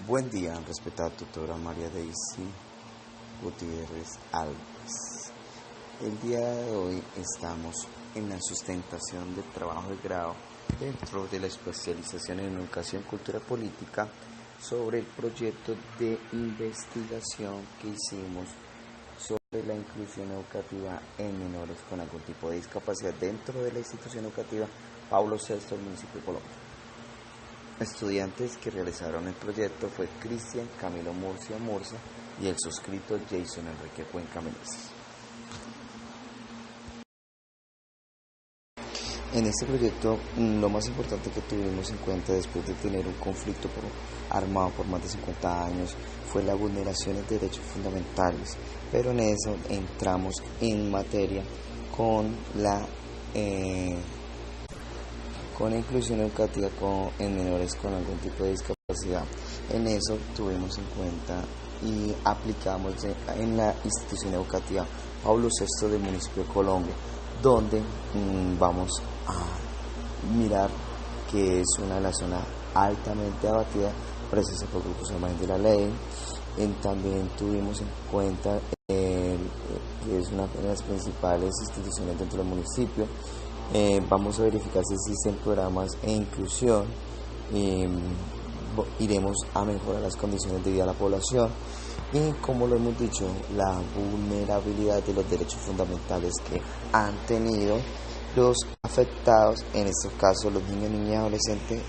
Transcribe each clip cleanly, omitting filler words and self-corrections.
Buen día, respetada tutora María Daisy Gutiérrez Alves. El día de hoy estamos en la sustentación del trabajo de grado dentro de la especialización en Educación, Cultura Política sobre el proyecto de investigación que hicimos sobre la inclusión educativa en menores con algún tipo de discapacidad dentro de la institución educativa Paulo VI del municipio de Colombia. Estudiantes que realizaron el proyecto fue Cristian Camilo Murcia y el suscrito Jason Enrique Cuenca Meneses. En este proyecto, lo más importante que tuvimos en cuenta después de tener un conflicto armado por más de 50 años fue la vulneración de derechos fundamentales, pero en eso entramos en materia con la inclusión educativa en menores con algún tipo de discapacidad. En eso tuvimos en cuenta y aplicamos en la institución educativa Paulo VI del municipio de Colombia, donde vamos a mirar que es una de las zonas altamente abatida, precisa por grupos al margen de la ley. También tuvimos en cuenta que es una de las principales instituciones dentro del municipio. Vamos a verificar si existen programas de inclusión. Iremos a mejorar las condiciones de vida de la población y, como lo hemos dicho, la vulnerabilidad de los derechos fundamentales que han tenido los afectados, en estos casos los niños, niñas y adolescentes.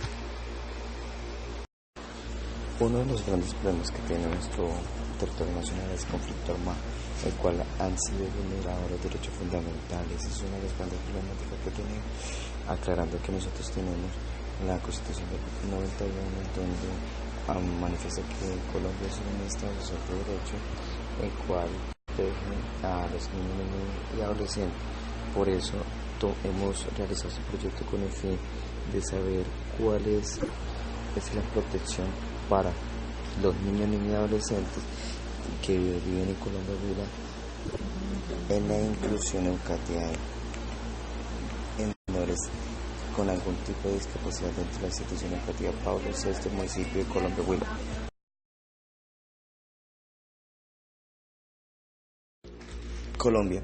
Uno de los grandes problemas que tiene nuestro territorio nacional es el conflicto armado, el cual han sido vulnerados los derechos fundamentales. Es una de las grandes problemáticas que tenemos, aclarando que nosotros tenemos la Constitución del 91, donde manifiesta que Colombia es un Estado de derecho, el cual protege a los niños y adolescentes. Por eso hemos realizado este proyecto con el fin de saber cuál es la protección para los niños, niñas y adolescentes que viven en Colombia en la inclusión educativa en menores con algún tipo de discapacidad dentro de la institución educativa Paulo VI del municipio de Colombia Huila. Colombia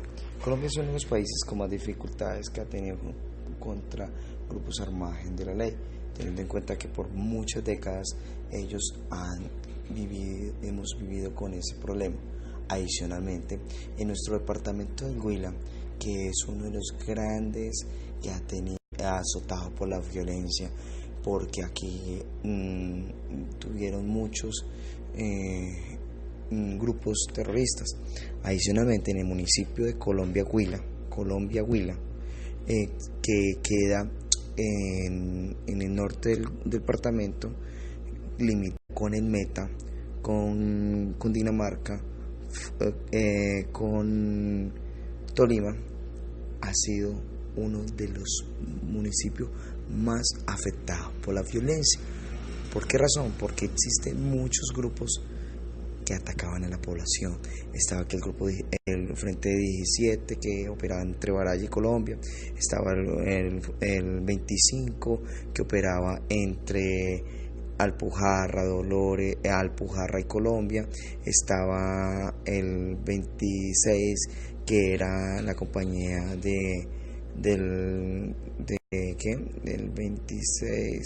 es uno de los países con más dificultades que ha tenido contra grupos al margen de la ley, teniendo en cuenta que por muchas décadas hemos vivido con ese problema. Adicionalmente, en nuestro departamento de Huila, que es uno de los grandes que ha azotado por la violencia, porque aquí tuvieron muchos grupos terroristas. Adicionalmente, en el municipio de Colombia Huila, que queda en el norte del departamento, limita con el Meta, con Dinamarca, con Tolima. Ha sido uno de los municipios más afectados por la violencia. ¿Por qué razón? Porque existen muchos grupos que atacaban a la población. Estaba aquí el Frente 17 que operaba entre Baraya y Colombia, estaba el 25 que operaba entre Alpujarra y Colombia, estaba el 26 que era la compañía del 26,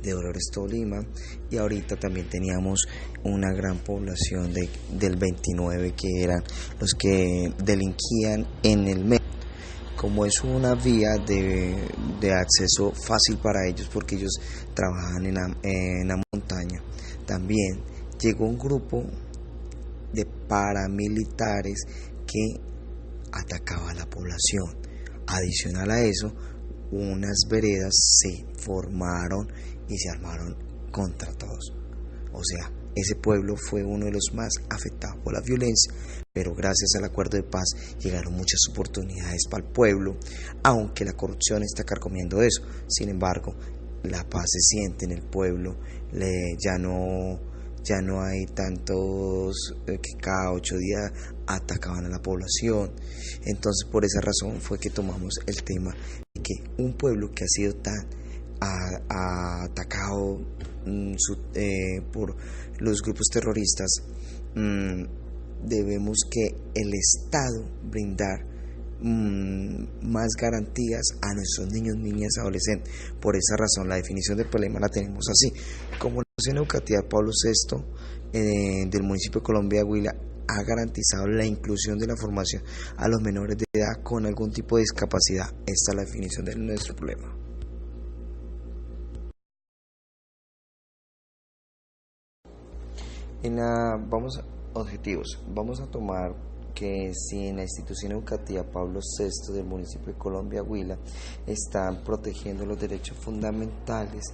de Dolores Tolima, y ahorita también teníamos una gran población del 29 que eran los que delinquían en el metro. Como es una vía de acceso fácil para ellos, porque ellos trabajan en la montaña, también llegó un grupo de paramilitares que atacaba a la población. Adicional a eso, unas veredas se formaron y se armaron contra todos. O sea, ese pueblo fue uno de los más afectados por la violencia, pero gracias al acuerdo de paz llegaron muchas oportunidades para el pueblo, aunque la corrupción está carcomiendo eso. Sin embargo, la paz se siente en el pueblo, ya no hay tantos que cada 8 días atacaban a la población. Entonces, por esa razón fue que tomamos el tema de que un pueblo que ha sido tan atacado por los grupos terroristas, debemos que el Estado brindar más garantías a nuestros niños, niñas, adolescentes. Por esa razón, la definición del problema la tenemos así: como la Educación Educativa Pablo VI del municipio de Colombia, Huila, ha garantizado la inclusión de la formación a los menores de edad con algún tipo de discapacidad. Esta es la definición de nuestro problema. Vamos a tomar que si en la institución educativa Pablo VI del municipio de Colombia, Huila, están protegiendo los derechos fundamentales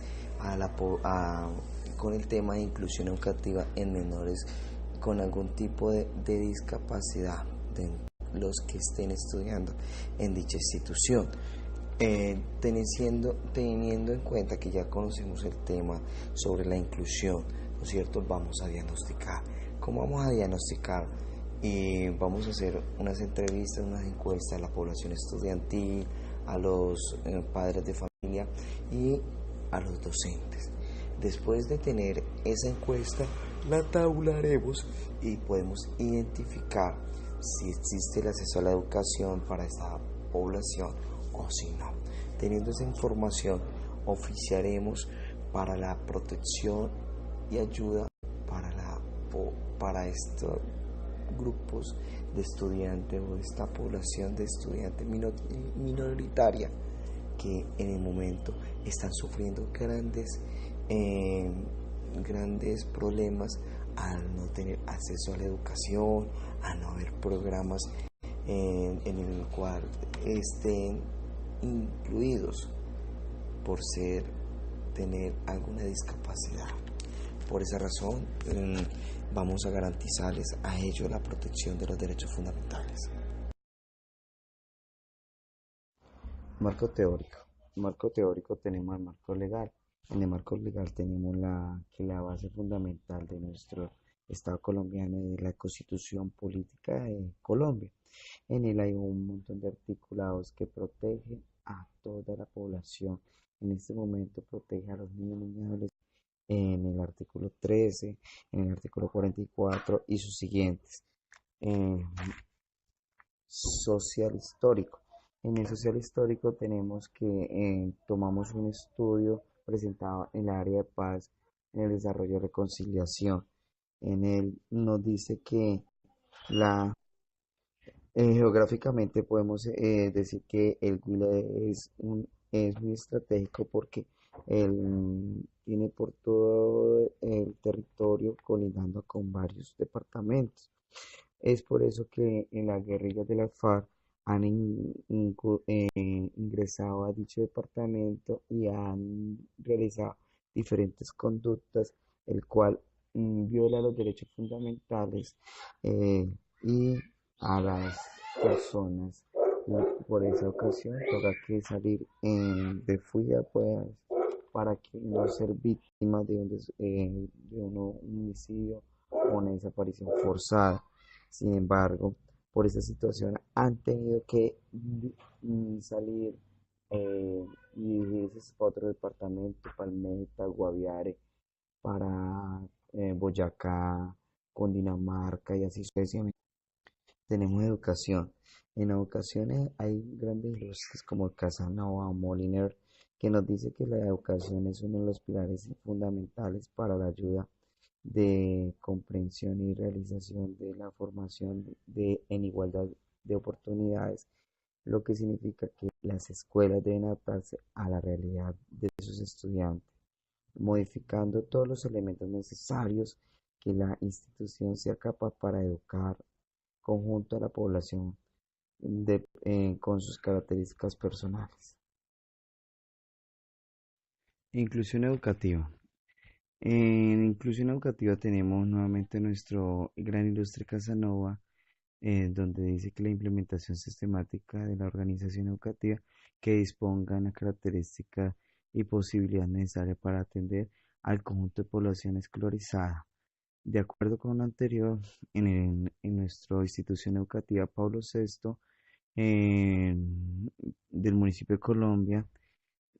con el tema de inclusión educativa en menores con algún tipo de discapacidad, de los que estén estudiando en dicha institución. Teniendo en cuenta que ya conocemos el tema sobre la inclusión, ¿no es cierto? Vamos a diagnosticar. ¿Cómo vamos a diagnosticar? Y vamos a hacer unas entrevistas, unas encuestas a la población estudiantil, a los padres de familia y a los docentes. Después de tener esa encuesta, la tabularemos y podemos identificar si existe el acceso a la educación para esta población o si no. Teniendo esa información, oficiaremos para la protección y ayuda para estos grupos de estudiantes o esta población de estudiantes minoritaria que en el momento están sufriendo grandes problemas al no tener acceso a la educación, a no haber programas en el cual estén incluidos por tener alguna discapacidad. Por esa razón, vamos a garantizarles a ellos la protección de los derechos fundamentales. Marco teórico. Marco teórico tenemos el marco legal. En el marco legal tenemos la base fundamental de nuestro Estado colombiano y de la Constitución Política de Colombia. En él hay un montón de articulados que protegen a toda la población. En este momento protege a los niños, niñas y adolescentes en el artículo 13, en el artículo 44 y sus siguientes. Social histórico. En el social histórico tenemos que tomamos un estudio presentado en el área de paz, en el desarrollo y reconciliación. En él nos dice que geográficamente podemos decir que el Huila es muy estratégico porque tiene por todo el territorio colindando con varios departamentos. Es por eso que en las guerrillas de las FARC han ingresado a dicho departamento y han realizado diferentes conductas, el cual viola los derechos fundamentales y a las personas. Y por esa ocasión toca que salir de fuga pues, para que no ser víctima un homicidio o una desaparición forzada. Sin embargo, por esa situación han tenido que salir y dirigirse para otro departamento, Palmeta, Guaviare, para Boyacá, Cundinamarca y así sucesivamente. Tenemos educación. En educación hay grandes industrias como Casanova o Moliner, que nos dice que la educación es uno de los pilares fundamentales para la ayuda de comprensión y realización de la formación en igualdad de oportunidades, lo que significa que las escuelas deben adaptarse a la realidad de sus estudiantes, modificando todos los elementos necesarios que la institución sea capaz para educar conjunto a la población con sus características personales. Inclusión educativa. En inclusión educativa tenemos nuevamente nuestro gran ilustre Casanova, donde dice que la implementación sistemática de la organización educativa que disponga la característica y posibilidad necesaria para atender al conjunto de población escolarizada. De acuerdo con lo anterior, en nuestra institución educativa Pablo VI del municipio de Colombia,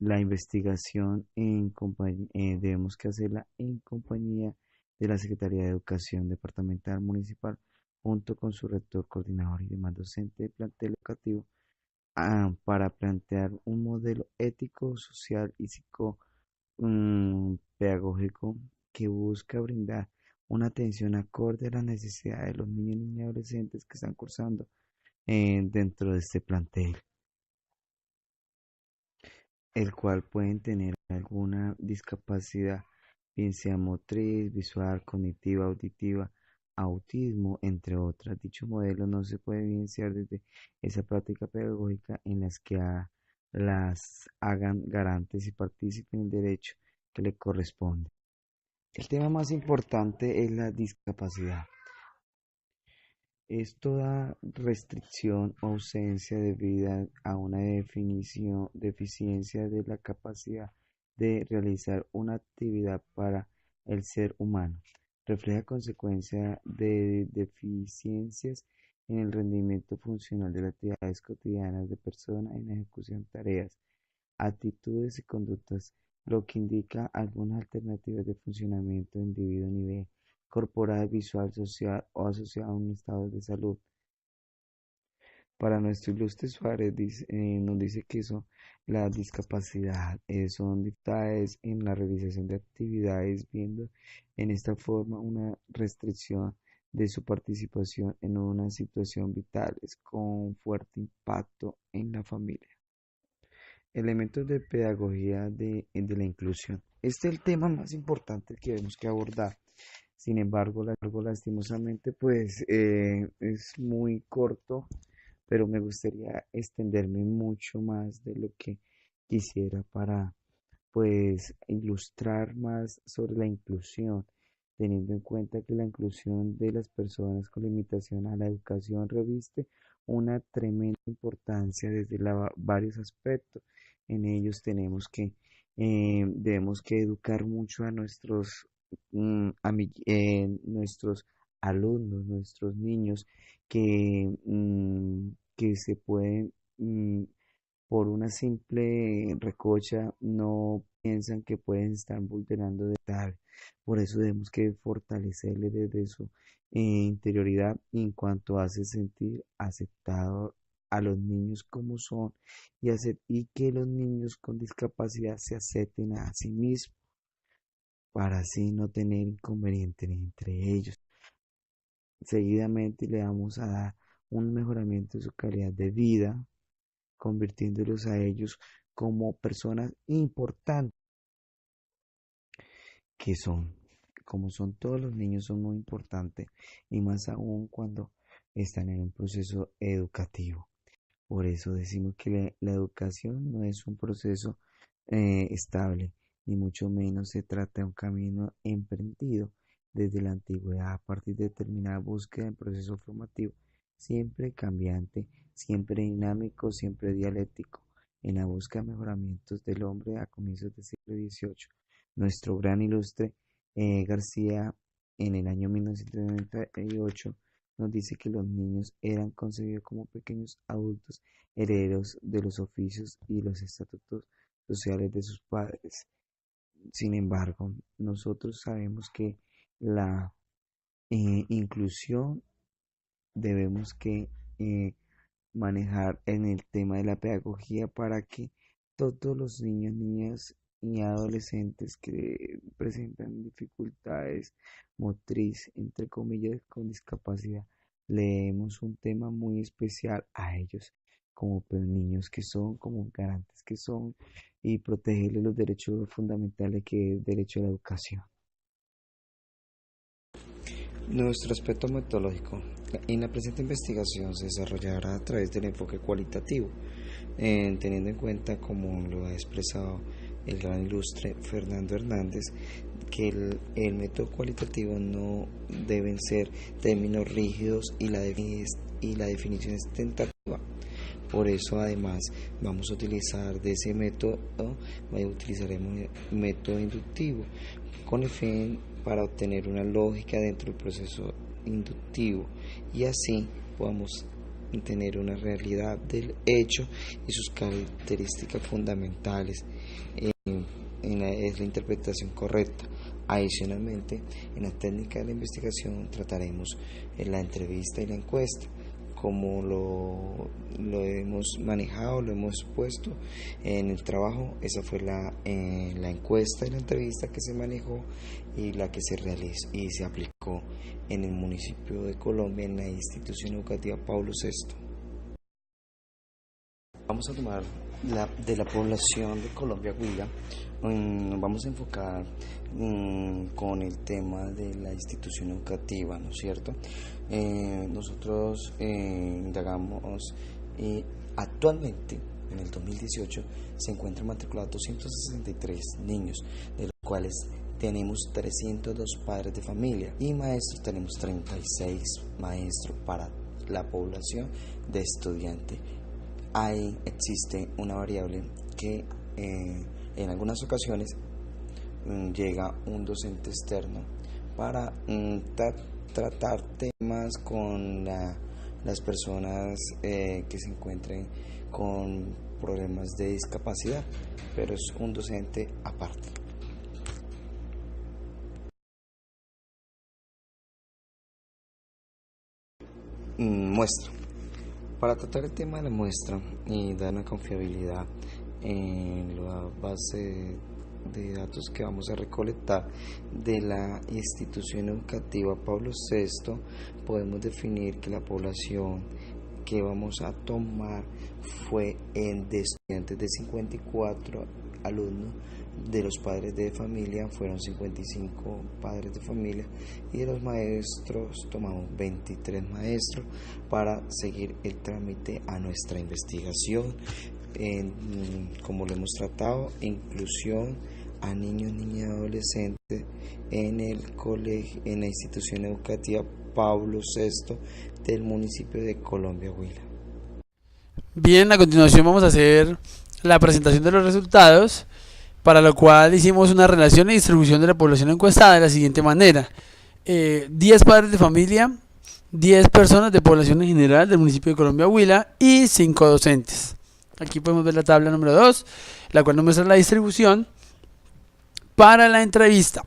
La investigación debemos que hacerla en compañía de la Secretaría de Educación Departamental Municipal, junto con su rector, coordinador y demás docente de plantel educativo, para plantear un modelo ético, social y pedagógico que busca brindar una atención acorde a las necesidades de los niños, niñas y adolescentes que están cursando dentro de este plantel, el cual pueden tener alguna discapacidad, bien sea motriz, visual, cognitiva, auditiva, autismo, entre otras. Dicho modelo no se puede evidenciar desde esa práctica pedagógica en las que las hagan garantes y participen en el derecho que le corresponde. El tema más importante es la discapacidad. Es toda restricción o ausencia debida a una deficiencia de la capacidad de realizar una actividad para el ser humano. Refleja consecuencia de deficiencias en el rendimiento funcional de las actividades cotidianas de persona en la ejecución de tareas, actitudes y conductas, lo que indica algunas alternativas de funcionamiento de individuo a nivel corporal, visual, social o asociado a un estado de salud. Para nuestro ilustre Suárez nos dice que la discapacidad son dificultades en la realización de actividades, viendo en esta forma una restricción de su participación en una situación vital con fuerte impacto en la familia. Elementos de pedagogía de la inclusión. Este es el tema más importante que tenemos que abordar. Sin embargo, lastimosamente, pues es muy corto, pero me gustaría extenderme mucho más de lo que quisiera para, pues, ilustrar más sobre la inclusión, teniendo en cuenta que la inclusión de las personas con limitación a la educación reviste una tremenda importancia desde varios aspectos. En ellos debemos que educar mucho a nuestros alumnos, nuestros niños, que se pueden, por una simple recocha, no piensan que pueden estar vulnerando de tal. Por eso debemos que fortalecerle desde su interioridad en cuanto hace sentir aceptado a los niños como son y que los niños con discapacidad se acepten a sí mismos para así no tener inconveniente entre ellos. Seguidamente le vamos a dar un mejoramiento de su calidad de vida, convirtiéndolos a ellos como personas importantes que son. Como son todos los niños, son muy importantes y más aún cuando están en un proceso educativo. Por eso decimos que la educación no es un proceso estable, ni mucho menos se trata de un camino emprendido desde la antigüedad a partir de determinada búsqueda en proceso formativo, siempre cambiante, siempre dinámico, siempre dialéctico, en la búsqueda de mejoramientos del hombre a comienzos del siglo XVIII. Nuestro gran ilustre García, en el año 1998, nos dice que los niños eran concebidos como pequeños adultos herederos de los oficios y los estatutos sociales de sus padres. Sin embargo, nosotros sabemos que la inclusión debemos que manejar en el tema de la pedagogía para que todos los niños, niñas y adolescentes que presentan dificultades motriz, entre comillas, con discapacidad, leemos un tema muy especial a ellos, como pues, niños que son, como garantes que son, y protegerles los derechos fundamentales que es el derecho a la educación. Nuestro aspecto metodológico. En la presente investigación se desarrollará a través del enfoque cualitativo, teniendo en cuenta, como lo ha expresado el gran ilustre Fernando Hernández, que el método cualitativo no deben ser términos rígidos y la definición es tentativa. Por eso, además, vamos a utilizar de ese método, utilizaremos el método inductivo con el fin para obtener una lógica dentro del proceso inductivo y así podamos tener una realidad del hecho y sus características fundamentales. es la interpretación correcta. Adicionalmente, en la técnica de la investigación trataremos la entrevista y la encuesta. Como lo hemos manejado, lo hemos puesto en el trabajo, esa fue la encuesta y la entrevista que se manejó y la que se realizó y se aplicó en el municipio de Colombia, en la institución educativa Pablo VI. Vamos a tomar de la población de Colombia Huila. Nos vamos a enfocar con el tema de la institución educativa, ¿no es cierto? Nosotros indagamos actualmente, en el 2018, se encuentran matriculados 263 niños, de los cuales tenemos 302 padres de familia y maestros, tenemos 36 maestros para la población de estudiantes. Ahí existe una variable que en algunas ocasiones llega un docente externo para tratar temas con las personas que se encuentren con problemas de discapacidad, pero es un docente aparte. Muestra. Para tratar el tema de la muestra y dar una confiabilidad en la base de datos que vamos a recolectar de la institución educativa Pablo VI, podemos definir que la población que vamos a tomar fue de estudiantes de 54 alumnos. De los padres de familia fueron 55 padres de familia, y de los maestros tomamos 23 maestros para seguir el trámite a nuestra investigación. Como lo hemos tratado, inclusión a niños, niñas y adolescentes en el colegio, en la institución educativa Pablo VI del municipio de Colombia Huila. Bien, a continuación vamos a hacer la presentación de los resultados, para lo cual hicimos una relación y distribución de la población encuestada de la siguiente manera: 10 padres de familia, 10 personas de población en general del municipio de Colombia Huila y 5 docentes. Aquí podemos ver la tabla número 2, la cual nos muestra la distribución para la entrevista,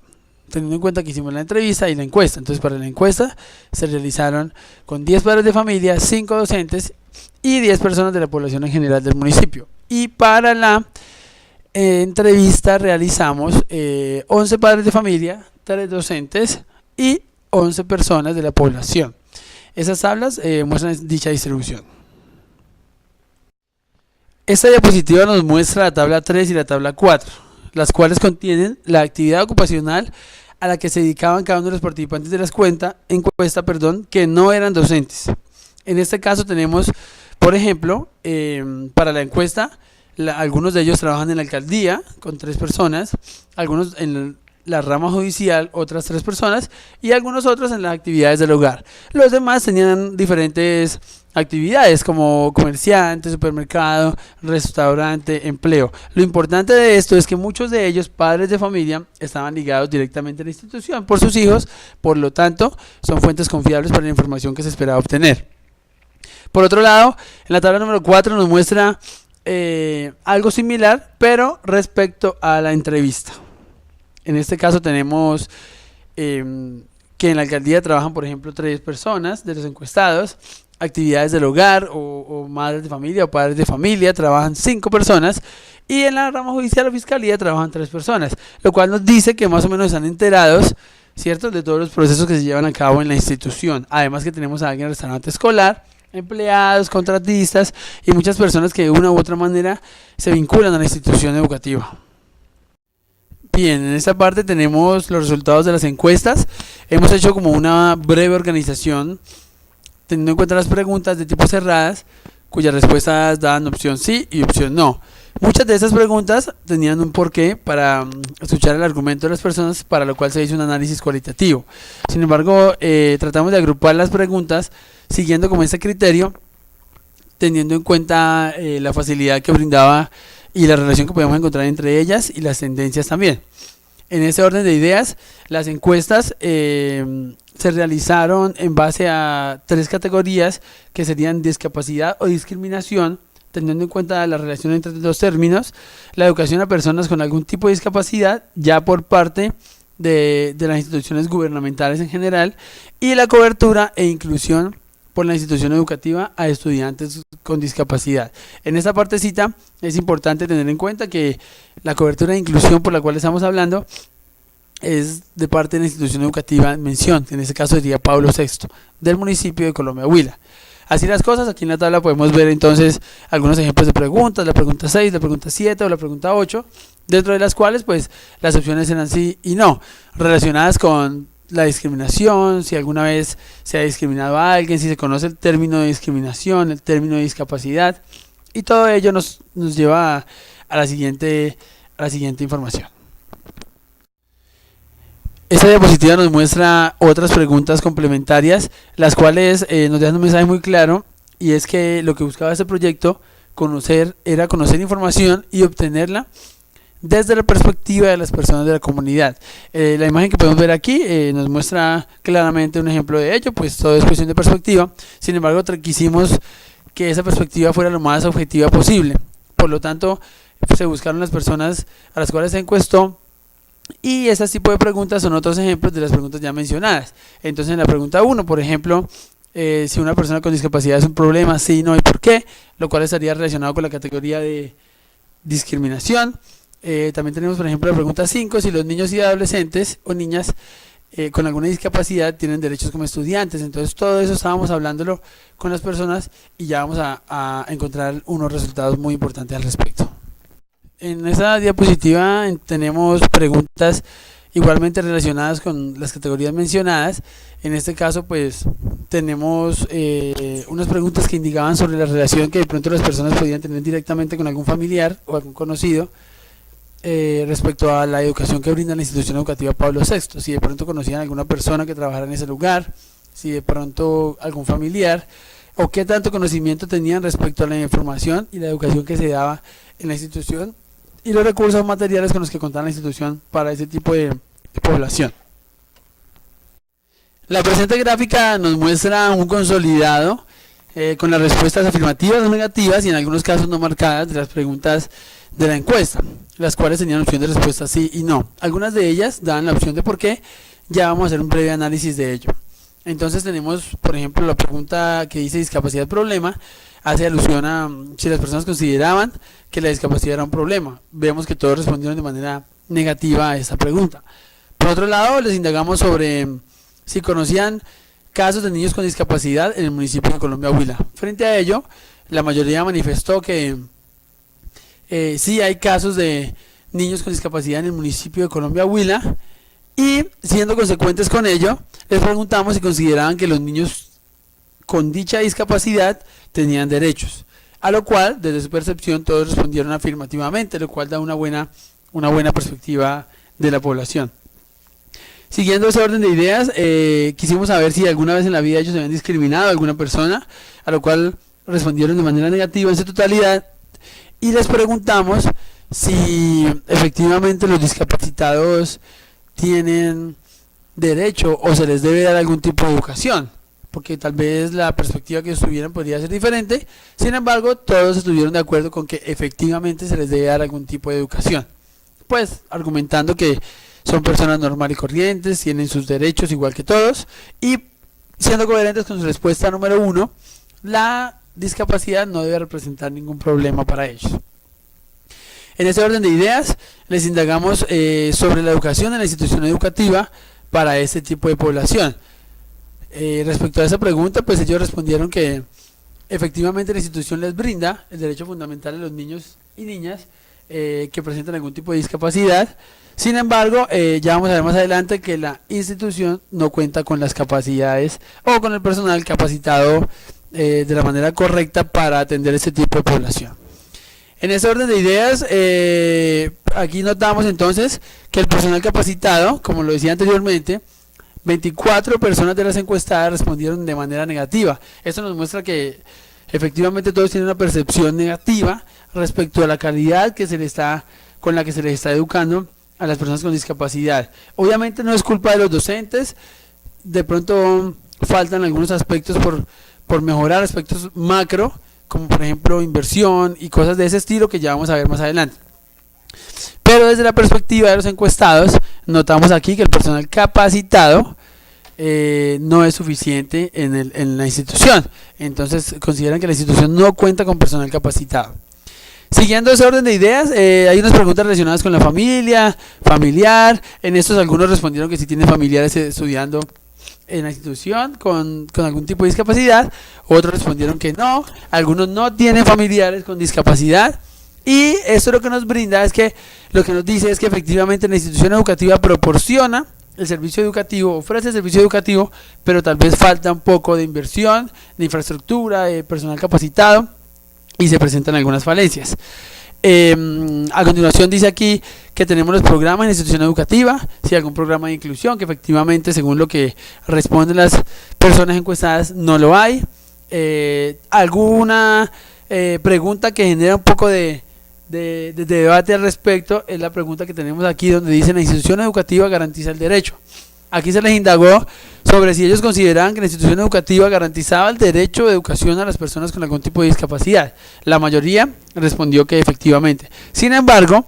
teniendo en cuenta que hicimos la entrevista y la encuesta. Entonces, para la encuesta se realizaron con 10 padres de familia, 5 docentes y 10 personas de la población en general del municipio. Y para la entrevista realizamos 11 padres de familia, 3 docentes y 11 personas de la población. Esas tablas muestran dicha distribución. Esta diapositiva nos muestra la tabla 3 y la tabla 4, las cuales contienen la actividad ocupacional a la que se dedicaban cada uno de los participantes de la encuesta, que no eran docentes. En este caso tenemos, por ejemplo, para la encuesta, algunos de ellos trabajan en la alcaldía con 3 personas, algunos en la rama judicial, otras 3 personas, y algunos otros en las actividades del hogar. Los demás tenían diferentes actividades como comerciante, supermercado, restaurante, empleo. Lo importante de esto es que muchos de ellos, padres de familia, estaban ligados directamente a la institución por sus hijos, por lo tanto son fuentes confiables para la información que se esperaba obtener. Por otro lado, en la tabla número 4 nos muestra algo similar, pero respecto a la entrevista. En este caso tenemos que en la alcaldía trabajan, por ejemplo, 3 personas de los encuestados. Actividades del hogar o madres de familia o padres de familia trabajan 5 personas, y en la rama judicial o fiscalía trabajan 3 personas, lo cual nos dice que más o menos están enterados, ¿cierto?, de todos los procesos que se llevan a cabo en la institución. Además que tenemos a alguien en el restaurante escolar, empleados, contratistas y muchas personas que de una u otra manera se vinculan a la institución educativa. Bien, en esta parte tenemos los resultados de las encuestas. Hemos hecho como una breve organización teniendo en cuenta las preguntas de tipo cerradas, cuyas respuestas daban opción sí y opción no. Muchas de estas preguntas tenían un porqué para escuchar el argumento de las personas, para lo cual se hizo un análisis cualitativo. Sin embargo, tratamos de agrupar las preguntas siguiendo como este criterio, teniendo en cuenta la facilidad que brindaba y la relación que podíamos encontrar entre ellas y las tendencias también. En ese orden de ideas, las encuestas se realizaron en base a 3 categorías que serían discapacidad o discriminación, teniendo en cuenta la relación entre los términos, la educación a personas con algún tipo de discapacidad ya por parte de las instituciones gubernamentales en general, y la cobertura e inclusión por la institución educativa a estudiantes con discapacidad. En esta partecita es importante tener en cuenta que la cobertura e inclusión por la cual estamos hablando es de parte de la institución educativa en mención, en este caso sería Pablo VI, del municipio de Colombia Huila. Así las cosas, aquí en la tabla podemos ver entonces algunos ejemplos de preguntas, la pregunta 6, la pregunta 7 o la pregunta 8, dentro de las cuales pues las opciones eran sí y no, relacionadas con la discriminación, si alguna vez se ha discriminado a alguien, si se conoce el término de discriminación, el término de discapacidad, y todo ello nos lleva a la siguiente información. Esta diapositiva nos muestra otras preguntas complementarias, las cuales nos dejan un mensaje muy claro, y es que lo que buscaba este proyecto era conocer información y obtenerla desde la perspectiva de las personas de la comunidad. La imagen que podemos ver aquí nos muestra claramente un ejemplo de ello, pues todo es cuestión de perspectiva. Sin embargo, quisimos que esa perspectiva fuera lo más objetiva posible. Por lo tanto, se buscaron las personas a las cuales se encuestó, y ese tipo de preguntas son otros ejemplos de las preguntas ya mencionadas. Entonces, en la pregunta 1, por ejemplo, si una persona con discapacidad es un problema, sí, no y por qué, lo cual estaría relacionado con la categoría de discriminación. También tenemos, por ejemplo, la pregunta 5, si los niños y adolescentes o niñas con alguna discapacidad tienen derechos como estudiantes. Entonces, todo eso estábamos hablándolo con las personas y ya vamos a encontrar unos resultados muy importantes al respecto. En esa diapositiva tenemos preguntas igualmente relacionadas con las categorías mencionadas. En este caso, pues, tenemos unas preguntas que indicaban sobre la relación que de pronto las personas podían tener directamente con algún familiar o algún conocido respecto a la educación que brinda la institución educativa Pablo VI. Si de pronto conocían a alguna persona que trabajara en ese lugar, si de pronto algún familiar, o qué tanto conocimiento tenían respecto a la información y la educación que se daba en la institución, y los recursos materiales con los que contaba la institución para ese tipo de población. La presente gráfica nos muestra un consolidado con las respuestas afirmativas o negativas, y en algunos casos no marcadas, de las preguntas de la encuesta, las cuales tenían opción de respuesta sí y no. Algunas de ellas dan la opción de por qué, ya vamos a hacer un breve análisis de ello. Entonces tenemos, por ejemplo, la pregunta que dice discapacidad problema, hace alusión a si las personas consideraban que la discapacidad era un problema. Vemos que todos respondieron de manera negativa a esta pregunta. Por otro lado, les indagamos sobre si conocían casos de niños con discapacidad en el municipio de Colombia Huila. Frente a ello, la mayoría manifestó que sí hay casos de niños con discapacidad en el municipio de Colombia Huila, y siendo consecuentes con ello, les preguntamos si consideraban que los niños con dicha discapacidad tenían derechos, a lo cual, desde su percepción, todos respondieron afirmativamente, lo cual da una buena perspectiva de la población. Siguiendo ese orden de ideas, quisimos saber si alguna vez en la vida ellos habían discriminado a alguna persona, a lo cual respondieron de manera negativa en su totalidad, y les preguntamos si efectivamente los discapacitados tienen derecho o se les debe dar algún tipo de educación, porque tal vez la perspectiva que ellos tuvieran podría ser diferente. Sin embargo, todos estuvieron de acuerdo con que efectivamente se les debe dar algún tipo de educación, pues argumentando que son personas normales y corrientes, tienen sus derechos igual que todos, y siendo coherentes con su respuesta número 1, la discapacidad no debe representar ningún problema para ellos. En ese orden de ideas, les indagamos sobre la educación en la institución educativa para este tipo de población. Respecto a esa pregunta, pues ellos respondieron que efectivamente la institución les brinda el derecho fundamental a los niños y niñas que presentan algún tipo de discapacidad. Sin embargo, ya vamos a ver más adelante que la institución no cuenta con las capacidades o con el personal capacitado de la manera correcta para atender este tipo de población. En ese orden de ideas, aquí notamos entonces que el personal capacitado, como lo decía anteriormente, 24 personas de las encuestadas respondieron de manera negativa. Esto nos muestra que efectivamente todos tienen una percepción negativa respecto a la calidad con la que se les está educando a las personas con discapacidad. Obviamente no es culpa de los docentes, de pronto faltan algunos aspectos por mejorar, aspectos macro, como por ejemplo inversión y cosas de ese estilo que ya vamos a ver más adelante. Pero desde la perspectiva de los encuestados, notamos aquí que el personal capacitado no es suficiente en la institución. Entonces consideran que la institución no cuenta con personal capacitado. Siguiendo ese orden de ideas, hay unas preguntas relacionadas con la familia, familiar. En estos algunos respondieron que si tienen familiares estudiando en la institución con algún tipo de discapacidad, otros respondieron que no, algunos no tienen familiares con discapacidad. Y esto lo que nos brinda es que, lo que nos dice es que efectivamente la institución educativa proporciona el servicio educativo, ofrece el servicio educativo, pero tal vez falta un poco de inversión, de infraestructura, de personal capacitado, y se presentan algunas falencias. A continuación dice aquí que tenemos los programas en la institución educativa, si hay algún programa de inclusión, que efectivamente según lo que responden las personas encuestadas no lo hay. Alguna pregunta que genera un poco de debate al respecto es la pregunta que tenemos aquí, donde dice: la institución educativa garantiza el derecho. Aquí se les indagó sobre si ellos consideraban que la institución educativa garantizaba el derecho de educación a las personas con algún tipo de discapacidad. La mayoría respondió que efectivamente. Sin embargo,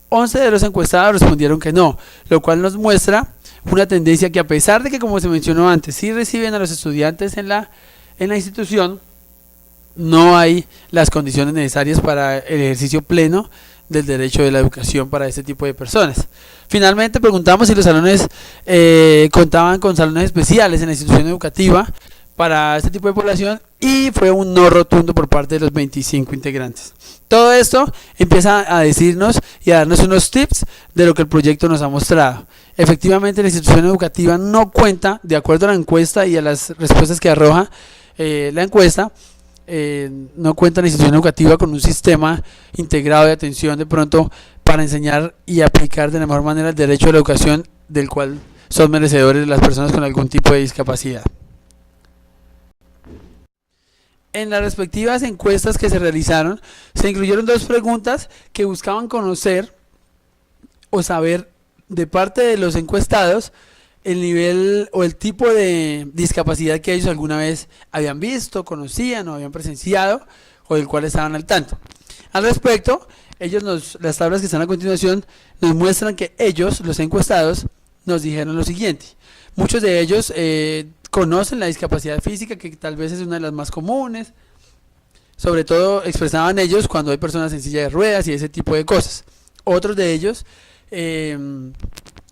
11 de los encuestados respondieron que no, lo cual nos muestra una tendencia que, a pesar de que, como se mencionó antes, sí reciben a los estudiantes en la institución, no hay las condiciones necesarias para el ejercicio pleno del derecho de la educación para este tipo de personas. Finalmente preguntamos si los salones contaban con salones especiales en la institución educativa para este tipo de población, y fue un no rotundo por parte de los 25 integrantes. Todo esto empieza a decirnos y a darnos unos tips de lo que el proyecto nos ha mostrado. Efectivamente, la institución educativa no cuenta, de acuerdo a la encuesta y a las respuestas que arroja la encuesta, no cuenta la institución educativa con un sistema integrado de atención de pronto para enseñar y aplicar de la mejor manera el derecho a la educación, del cual son merecedores las personas con algún tipo de discapacidad. En las respectivas encuestas que se realizaron, se incluyeron dos preguntas que buscaban conocer o saber de parte de los encuestados el nivel o el tipo de discapacidad que ellos alguna vez habían visto, conocían o habían presenciado, o del cual estaban al tanto. Al respecto, las tablas que están a continuación nos muestran que ellos, los encuestados, nos dijeron lo siguiente: muchos de ellos conocen la discapacidad física, que tal vez es una de las más comunes. Sobre todo expresaban ellos cuando hay personas en silla de ruedas y ese tipo de cosas. Otros de ellos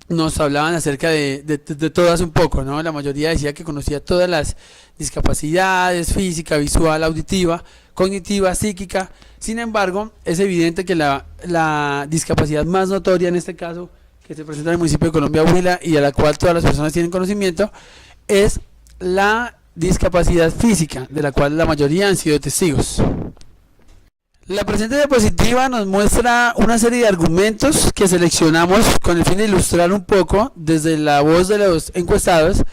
nos hablaban acerca de todas un poco, ¿no? La mayoría decía que conocía todas las discapacidades: física, visual, auditiva, cognitiva, psíquica. Sin embargo, es evidente que la discapacidad más notoria en este caso, que se presenta en el municipio de Colombia, Huila, y a la cual todas las personas tienen conocimiento, es la discapacidad física, de la cual la mayoría han sido testigos. La presente diapositiva nos muestra una serie de argumentos que seleccionamos con el fin de ilustrar un poco, desde la voz de los encuestados,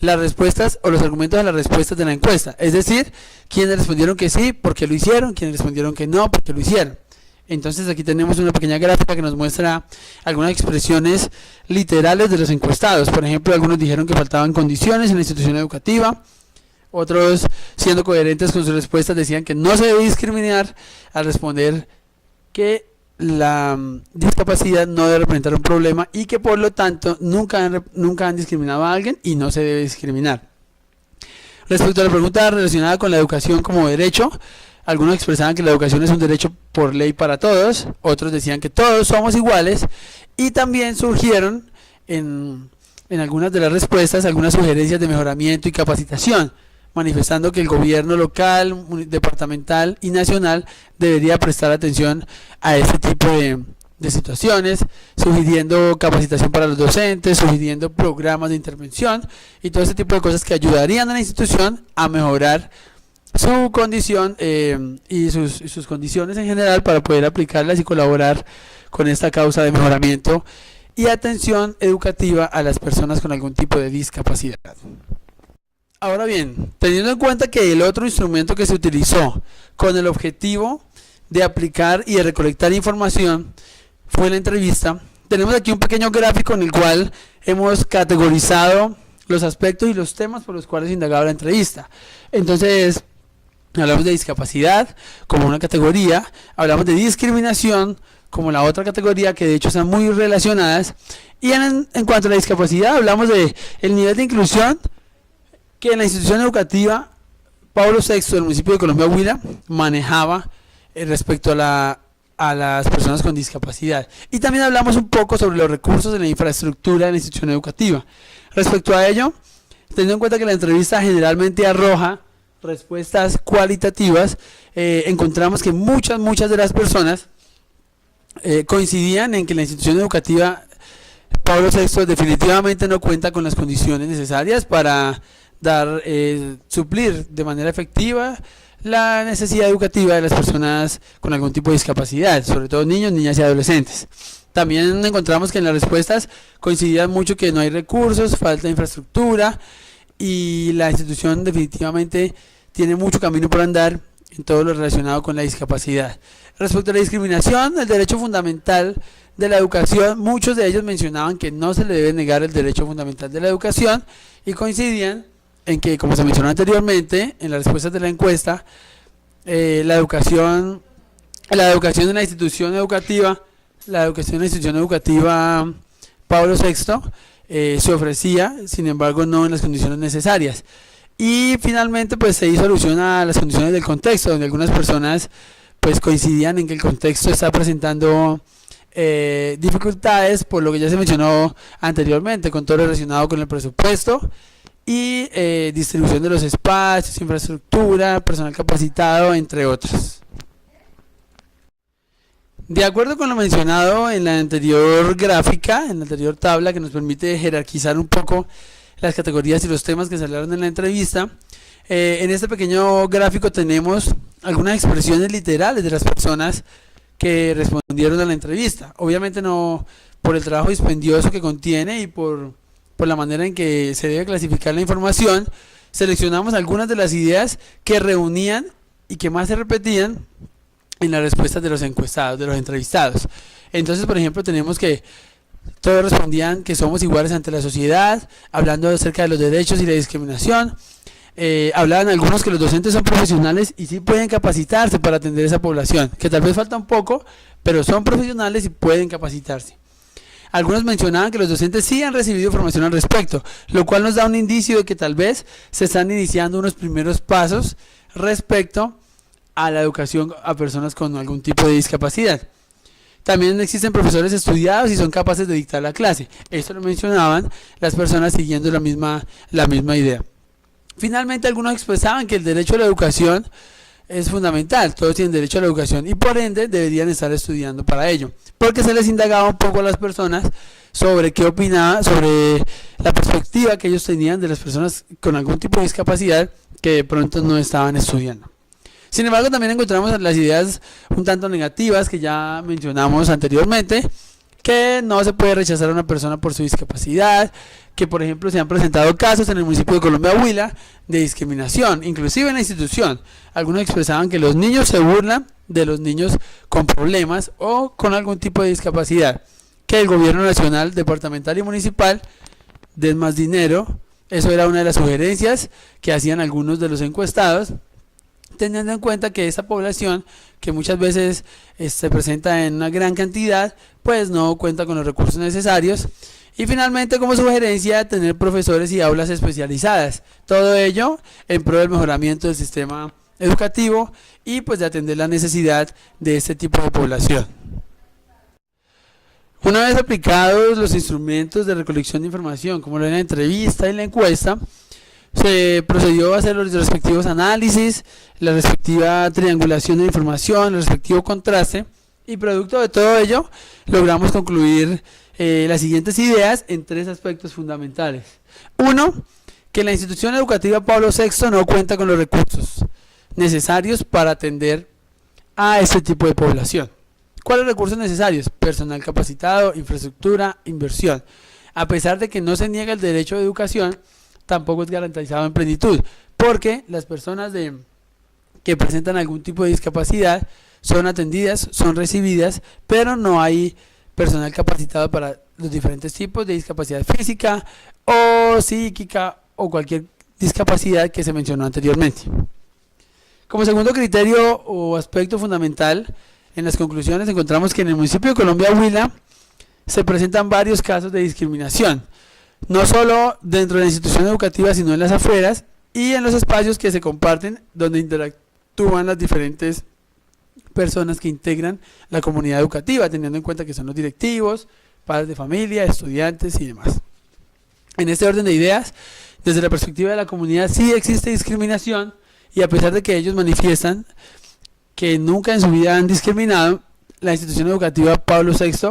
las respuestas o los argumentos de las respuestas de la encuesta. Es decir, quienes respondieron que sí, por qué lo hicieron; quienes respondieron que no, por qué lo hicieron. Entonces aquí tenemos una pequeña gráfica que nos muestra algunas expresiones literales de los encuestados. Por ejemplo, algunos dijeron que faltaban condiciones en la institución educativa. Otros, siendo coherentes con sus respuestas, decían que no se debe discriminar, al responder que la discapacidad no debe representar un problema y que por lo tanto nunca han discriminado a alguien y no se debe discriminar. Respecto a la pregunta relacionada con la educación como derecho, algunos expresaban que la educación es un derecho por ley para todos, otros decían que todos somos iguales, y también surgieron en algunas de las respuestas algunas sugerencias de mejoramiento y capacitación, manifestando que el gobierno local, departamental y nacional debería prestar atención a este tipo de situaciones, sugiriendo capacitación para los docentes, sugiriendo programas de intervención y todo ese tipo de cosas que ayudarían a la institución a mejorar su condición y sus condiciones en general, para poder aplicarlas y colaborar con esta causa de mejoramiento y atención educativa a las personas con algún tipo de discapacidad. Ahora bien, teniendo en cuenta que el otro instrumento que se utilizó con el objetivo de aplicar y de recolectar información fue la entrevista, tenemos aquí un pequeño gráfico en el cual hemos categorizado los aspectos y los temas por los cuales indagaba la entrevista. Entonces, Hablamos de discapacidad como una categoría, hablamos de discriminación como la otra categoría, que de hecho están muy relacionadas. Y en cuanto a la discapacidad, hablamos de el nivel de inclusión que la institución educativa Pablo VI del municipio de Colombia Huila manejaba respecto a las personas con discapacidad. Y también hablamos un poco sobre los recursos de la infraestructura de la institución educativa. Respecto a ello, teniendo en cuenta que la entrevista generalmente arroja respuestas cualitativas, encontramos que muchas de las personas coincidían en que la institución educativa Pablo VI definitivamente no cuenta con las condiciones necesarias para suplir de manera efectiva la necesidad educativa de las personas con algún tipo de discapacidad, sobre todo niños, niñas y adolescentes. También encontramos que en las respuestas coincidían mucho que no hay recursos, falta de infraestructura, y la institución definitivamente tiene mucho camino por andar en todo lo relacionado con la discapacidad. Respecto a la discriminación, el derecho fundamental de la educación, muchos de ellos mencionaban que no se le debe negar el derecho fundamental de la educación, y coincidían en que, como se mencionó anteriormente en las respuestas de la encuesta, la educación en la institución educativa Pablo VI se ofrecía, sin embargo no en las condiciones necesarias. Y finalmente pues se hizo alusión a las condiciones del contexto, donde algunas personas pues coincidían en que el contexto está presentando dificultades, por lo que ya se mencionó anteriormente, con todo lo relacionado con el presupuesto y distribución de los espacios, infraestructura, personal capacitado, entre otros. De acuerdo con lo mencionado en la anterior gráfica, en la anterior tabla que nos permite jerarquizar un poco las categorías y los temas que se hablaron en la entrevista, en este pequeño gráfico tenemos algunas expresiones literales de las personas que respondieron a la entrevista. Obviamente no por el trabajo dispendioso que contiene y por la manera en que se debe clasificar la información, seleccionamos algunas de las ideas que reunían y que más se repetían en las respuestas de los encuestados, de los entrevistados. Entonces, por ejemplo, tenemos que todos respondían que somos iguales ante la sociedad, hablando acerca de los derechos y la discriminación. Hablaban algunos que los docentes son profesionales y sí pueden capacitarse para atender a esa población, que tal vez falta un poco, pero son profesionales y pueden capacitarse. Algunos mencionaban que los docentes sí han recibido formación al respecto, lo cual nos da un indicio de que tal vez se están iniciando unos primeros pasos respecto a la educación a personas con algún tipo de discapacidad. También existen profesores estudiados y son capaces de dictar la clase. Esto lo mencionaban las personas siguiendo la misma idea. Finalmente, algunos expresaban que el derecho a la educación es fundamental, todos tienen derecho a la educación y por ende deberían estar estudiando para ello, porque se les indagaba un poco a las personas sobre qué opinaban, sobre la perspectiva que ellos tenían de las personas con algún tipo de discapacidad que de pronto no estaban estudiando. Sin embargo, también encontramos las ideas un tanto negativas que ya mencionamos anteriormente, que no se puede rechazar a una persona por su discapacidad, que por ejemplo se han presentado casos en el municipio de Colombia Huila de discriminación, inclusive en la institución. Algunos expresaban que los niños se burlan de los niños con problemas o con algún tipo de discapacidad, que el gobierno nacional, departamental y municipal den más dinero. Eso era una de las sugerencias que hacían algunos de los encuestados, teniendo en cuenta que esta población, que muchas veces se presenta en una gran cantidad, pues no cuenta con los recursos necesarios. Y finalmente, como sugerencia, tener profesores y aulas especializadas. Todo ello en pro del mejoramiento del sistema educativo y pues de atender la necesidad de este tipo de población. Una vez aplicados los instrumentos de recolección de información, como la entrevista y la encuesta, se procedió a hacer los respectivos análisis, la respectiva triangulación de información, el respectivo contraste, y producto de todo ello logramos concluir las siguientes ideas en tres aspectos fundamentales. Uno, que la institución educativa Pablo VI no cuenta con los recursos necesarios para atender a este tipo de población. ¿Cuáles recursos necesarios? Personal capacitado, infraestructura, inversión. A pesar de que no se niega el derecho de educación, tampoco es garantizado en plenitud, porque las personas que presentan algún tipo de discapacidad son atendidas, son recibidas, pero no hay personal capacitado para los diferentes tipos de discapacidad física o psíquica o cualquier discapacidad que se mencionó anteriormente. Como segundo criterio o aspecto fundamental, en las conclusiones encontramos que en el municipio de Colombia, Huila, se presentan varios casos de discriminación, no solo dentro de la institución educativa, sino en las afueras y en los espacios que se comparten, donde interactúan las diferentes personas que integran la comunidad educativa, teniendo en cuenta que son los directivos, padres de familia, estudiantes y demás. En este orden de ideas, desde la perspectiva de la comunidad sí existe discriminación, y a pesar de que ellos manifiestan que nunca en su vida han discriminado, la institución educativa Pablo VI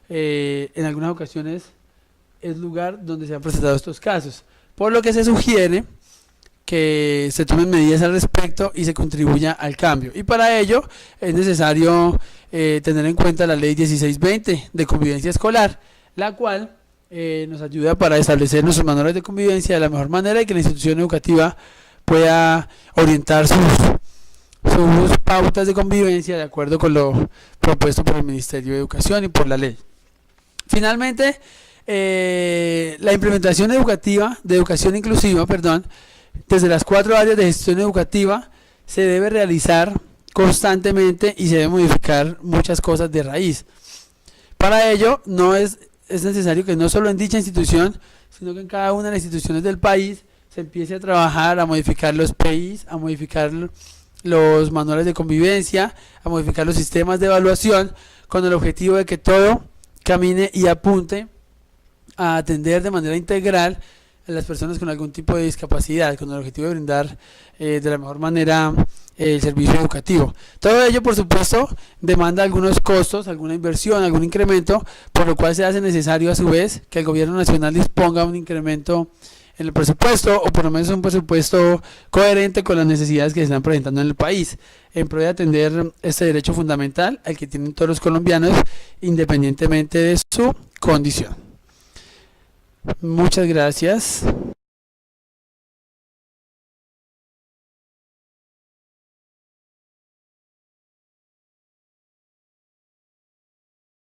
en algunas ocasiones es lugar donde se han presentado estos casos, por lo que se sugiere que se tomen medidas al respecto y se contribuya al cambio. Y para ello es necesario tener en cuenta la ley 1620 de convivencia escolar, la cual nos ayuda para establecer nuestros manuales de convivencia de la mejor manera y que la institución educativa pueda orientar sus pautas de convivencia de acuerdo con lo propuesto por el Ministerio de Educación y por la ley. Finalmente, la implementación educativa, de educación inclusiva, desde las 4 áreas de gestión educativa se debe realizar constantemente y se debe modificar muchas cosas de raíz. Para ello, es necesario que no solo en dicha institución, sino que en cada una de las instituciones del país se empiece a trabajar, a modificar los PIs, a modificar los manuales de convivencia, a modificar los sistemas de evaluación, con el objetivo de que todo camine y apunte a atender de manera integral a las personas con algún tipo de discapacidad, con el objetivo de brindar de la mejor manera el servicio educativo. Todo ello, por supuesto, demanda algunos costos, alguna inversión, algún incremento, por lo cual se hace necesario a su vez que el gobierno nacional disponga un incremento en el presupuesto, o por lo menos un presupuesto coherente con las necesidades que se están presentando en el país, en pro de atender este derecho fundamental al que tienen todos los colombianos, independientemente de su condición. Muchas gracias.